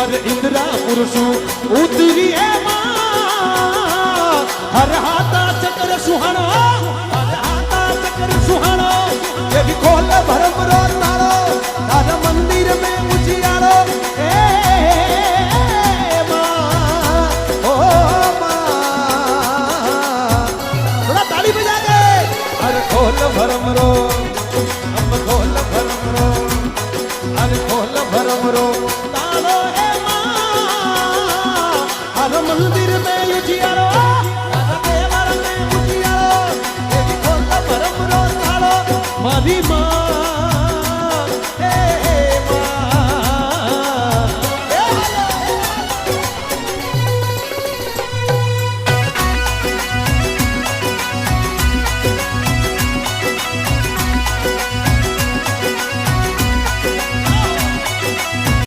हर इंद्रा पुरुषु उतरी हर हाथा चक्र सुहानो हर हाथा चक्र सुहानो ये भी खोल भरम रो तारो तारा मंदिर में उजियारो ए माँ ओ माँ थोड़ा ताली बजा के हर खोल भरम रो अब खोल भरम रो हर खोल भरम रो